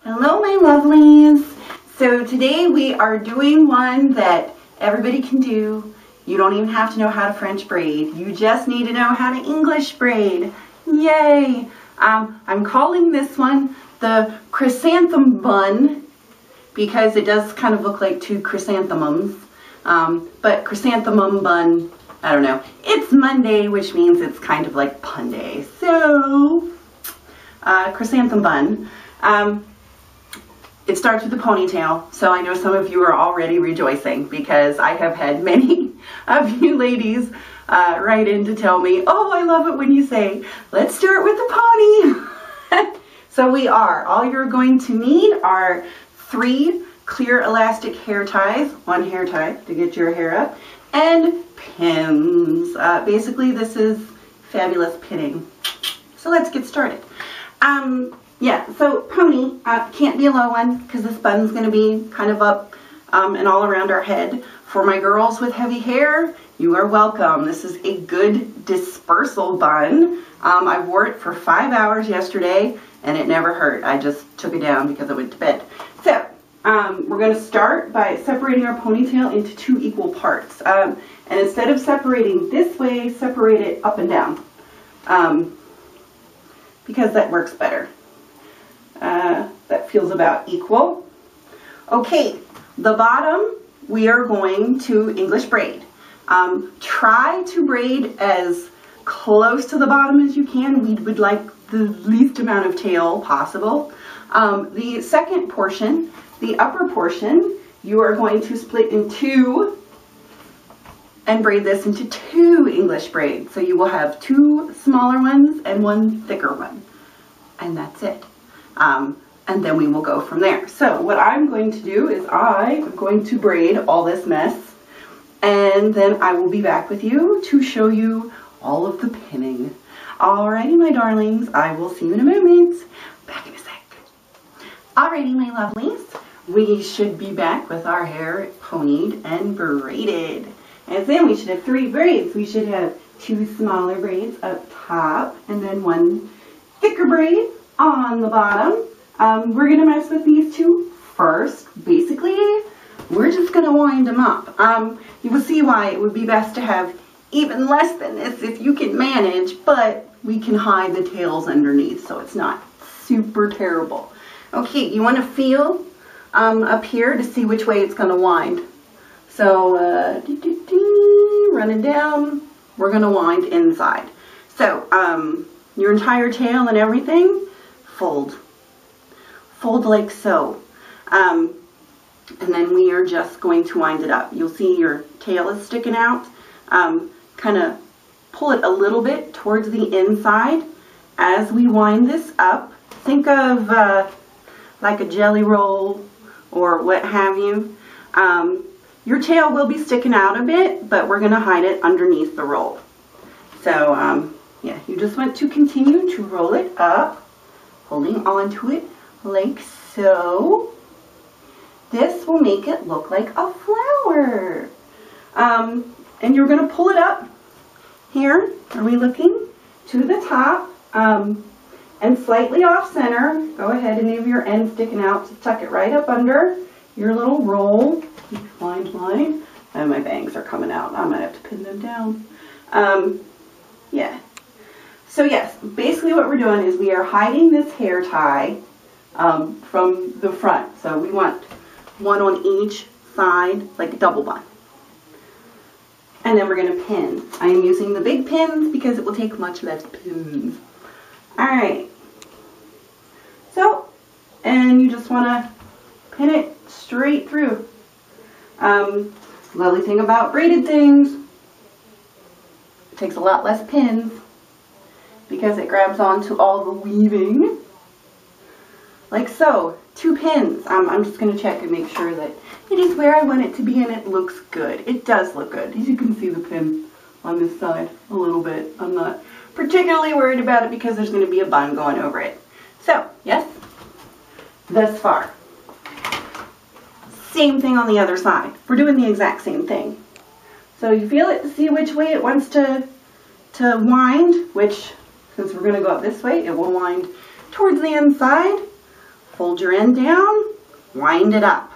Hello my lovelies. So today we are doing one that everybody can do. You don't even have to know how to French braid. You just need to know how to English braid. Yay! I'm calling this one the Chrysanthembun because it does kind of look like two chrysanthemums. But chrysanthemum bun, I don't know. It's Monday, which means it's kind of like pun day. So, chrysanthemum bun. It starts with a ponytail, so I know some of you are already rejoicing because I have had many of you ladies write in to tell me, oh, I love it when you say, let's start with the pony. So we are. All you're going to need are 3 clear elastic hair ties, 1 hair tie to get your hair up, and pins. Basically, this is fabulous pinning. So let's get started. Yeah, so pony can't be a low one because this bun's going to be kind of up and all around our head. For my girls with heavy hair, you are welcome. This is a good dispersal bun. I wore it for 5 hours yesterday and it never hurt. I just took it down because I went to bed. So we're going to start by separating our ponytail into 2 equal parts. And instead of separating this way, separate it up and down because that works better. That feels about equal. Okay, the bottom we are going to English braid. Try to braid as close to the bottom as you can. We would like the least amount of tail possible. The second portion, the upper portion, you are going to split in 2 and braid this into 2 English braids. So you will have 2 smaller ones and 1 thicker one. And that's it. And then we will go from there. So what I'm going to do is I am going to braid all this mess and then I will be back with you to show you all of the pinning. Alrighty my darlings, I will see you in a moment. Back in a sec. Alrighty my lovelies, we should be back with our hair ponied and braided. And then we should have 3 braids. We should have 2 smaller braids up top and then 1 thicker braid on the bottom. We're going to mess with these 2 first. Basically, we're just going to wind them up. You will see why it would be best to have even less than this if you can manage, but we can hide the tails underneath so it's not super terrible. Okay, you want to feel up here to see which way it's going to wind. So, running down, we're going to wind inside. So, your entire tail and everything, fold like so, and then we are just going to wind it up. You'll see your tail is sticking out. Kind of pull it a little bit towards the inside as we wind this up. Think of like a jelly roll or what have you. Your tail will be sticking out a bit, but we're going to hide it underneath the roll. So yeah, you just want to continue to roll it up, holding on to it like so. This will make it look like a flower. And you're going to pull it up here. Are we looking? To the top and slightly off center. Go ahead and leave your end sticking out. Just tuck it right up under your little roll. Wind line. And my bangs are coming out. I might have to pin them down. Yeah. So yes, basically what we're doing is we are hiding this hair tie from the front. So we want 1 on each side, like a double bun. And then we're going to pin. I am using the big pins because it will take much less pins. Alright. So, and you just want to pin it straight through. Lovely thing about braided things, it takes a lot less pins because it grabs onto all the weaving. Like so, 2 pins. I'm just going to check and make sure that it is where I want it to be and it looks good. It does look good. As you can see the pin on this side a little bit. I'm not particularly worried about it because there's going to be a bun going over it. So, yes, thus far. Same thing on the other side. We're doing the exact same thing. So you feel it to see which way it wants to wind, which since we're going to go up this way, it will wind towards the inside. fold your end down, wind it up.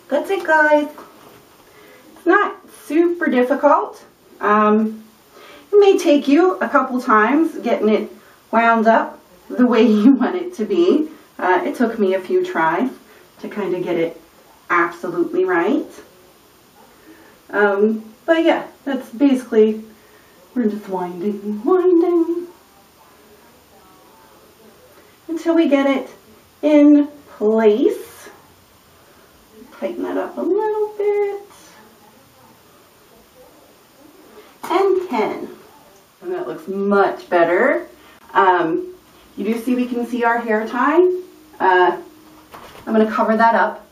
That's it, guys. It's not super difficult. It may take you a couple times getting it wound up the way you want it to be. It took me a few tries to kind of get it absolutely right. But yeah, that's basically, we're just winding until we get it in place. Tighten that up a little bit. And 10. And that looks much better. You do see we can see our hair tie. I'm going to cover that up.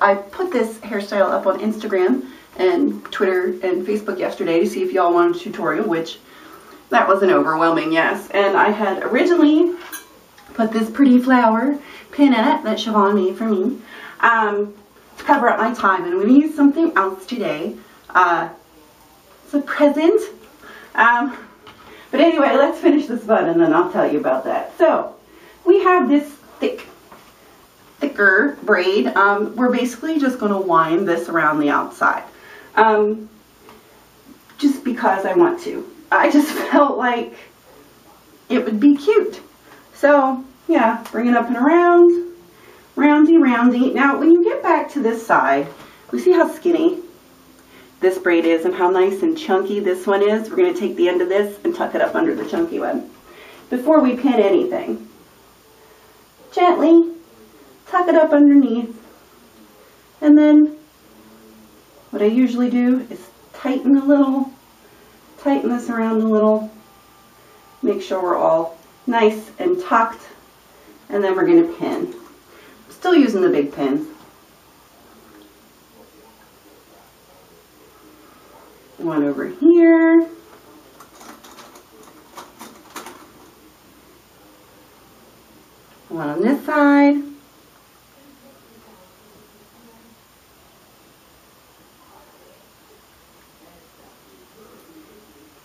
I put this hairstyle up on Instagram and Twitter and Facebook yesterday to see if y'all wanted a tutorial, which that was an overwhelming yes. And I had originally put this pretty flower pin in it that Siobhan made for me to cover up my tie. And I'm going to use something else today. It's a present. But anyway, let's finish this bun and then I'll tell you about that. So we have this thicker braid. We're basically just going to wind this around the outside. Just because I want to. I just felt like it would be cute. So yeah, bring it up and around, roundy. Now when you get back to this side, we see how skinny this braid is and how nice and chunky this one is. We're going to take the end of this and tuck it up under the chunky one. Before we pin anything, gently tuck it up underneath, and then what I usually do is tighten this around a little, make sure we're all nice and tucked, and then we're going to pin. I'm still using the big pins. One over here. One on this side.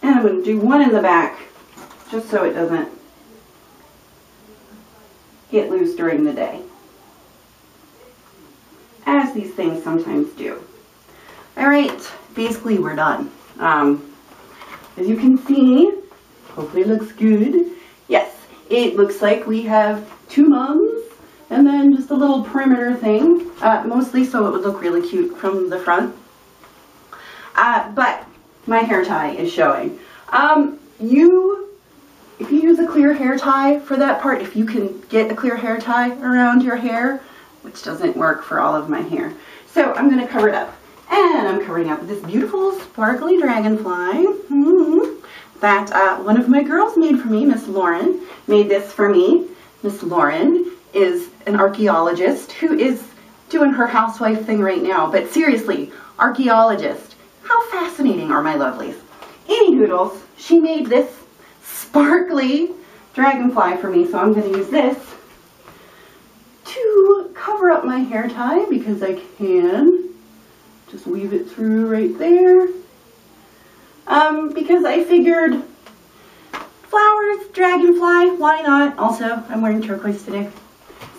And I'm going to do one in the back, just so it doesn't get loose during the day, as these things sometimes do. Alright, basically we're done. As you can see, hopefully it looks good. Yes, it looks like we have two mums and then just a little perimeter thing, mostly so it would look really cute from the front. But my hair tie is showing. If you use a clear hair tie for that part, if you can get a clear hair tie around your hair, which doesn't work for all of my hair. So I'm going to cover it up. And I'm covering up with this beautiful sparkly dragonfly that one of my girls made for me. Miss Lauren made this for me. Miss Lauren is an archaeologist who is doing her housewife thing right now. But seriously, archaeologist, how fascinating are my lovelies? Any doodles, she made this sparkly dragonfly for me. So I'm going to use this to cover up my hair tie because I can. Just weave it through right there. Because I figured flowers, dragonfly, why not? Also, I'm wearing turquoise today.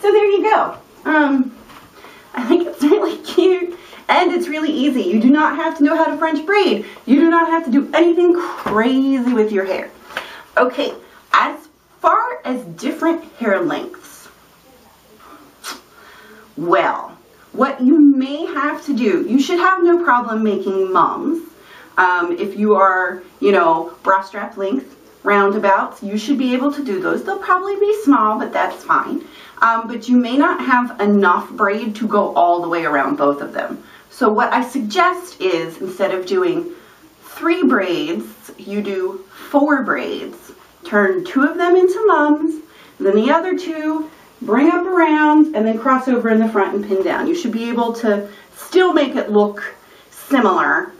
So there you go. I think it's really cute and it's really easy. You do not have to know how to French braid. You do not have to do anything crazy with your hair. Okay, as far as different hair lengths, well, what you may have to do, you should have no problem making mums. If you are, bra strap length, roundabouts, you should be able to do those. They'll probably be small, but that's fine. But you may not have enough braid to go all the way around both of them. So what I suggest is, instead of doing 3 braids, you do 4 braids. Turn 2 of them into mums, then the other 2 bring up around, and then cross over in the front and pin down. You should be able to still make it look similar,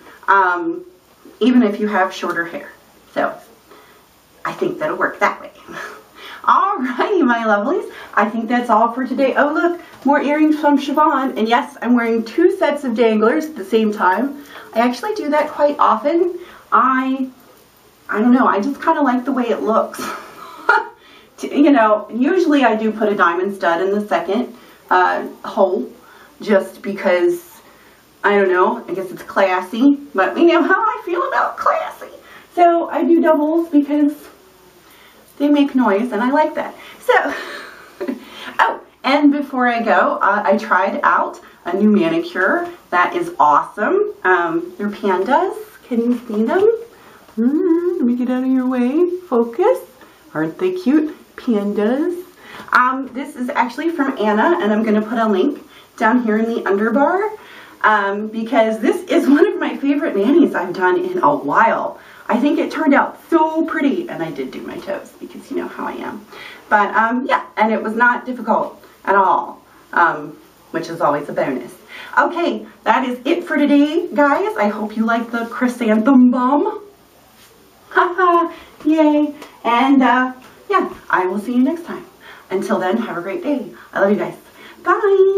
even if you have shorter hair. So I think that'll work that way. Alrighty, my lovelies. I think that's all for today. Oh, look, more earrings from Siobhan. And yes, I'm wearing 2 sets of danglers at the same time. I actually do that quite often. I don't know, I just kind of like the way it looks. you know, usually I do put a diamond stud in the second hole just because, I don't know, I guess it's classy, but we know how I feel about classy. So I do doubles because they make noise and I like that. So, oh, and before I go, I tried out a new manicure that is awesome. They're pandas. Can you see them? Let me get out of your way. Focus. Aren't they cute? Pandas. This is actually from Anna, and I'm going to put a link down here in the underbar because this is one of my favorite manis I've done in a while. I think it turned out so pretty, and I did do my toes because you know how I am. But yeah, and it was not difficult at all, which is always a bonus. Okay, that is it for today, guys. I hope you like the chrysanthembun. Haha, yay. And yeah, I will see you next time. Until then, have a great day. I love you guys. Bye.